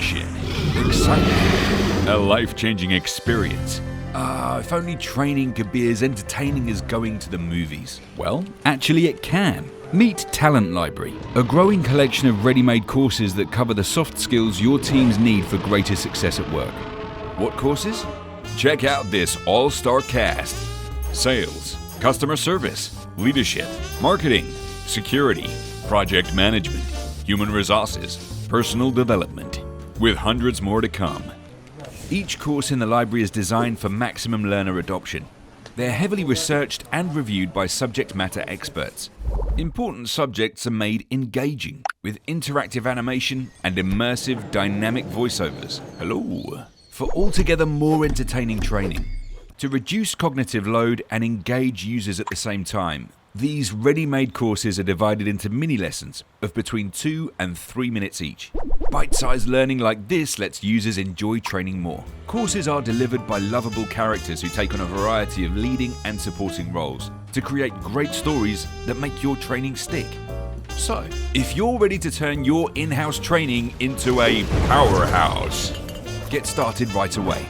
action, excitement, a life-changing experience. If only training could be as entertaining as going to the movies. Well, actually it can. Meet TalentLibrary, a growing collection of ready-made courses that cover the soft skills your teams need for greater success at work. What courses? Check out this all-star cast. Sales, customer service, leadership, marketing, security, project management, human resources, personal development, with hundreds more to come. Each course in the library is designed for maximum learner adoption. They're heavily researched and reviewed by subject matter experts. Important subjects are made engaging, with interactive animation and immersive dynamic voiceovers. Hello! For altogether more entertaining training. To reduce cognitive load and engage users at the same time, these ready-made courses are divided into mini-lessons of between 2 and 3 minutes each. Bite-sized learning like this lets users enjoy training more. Courses are delivered by lovable characters who take on a variety of leading and supporting roles to create great stories that make your training stick. So, if you're ready to turn your in-house training into a powerhouse, get started right away.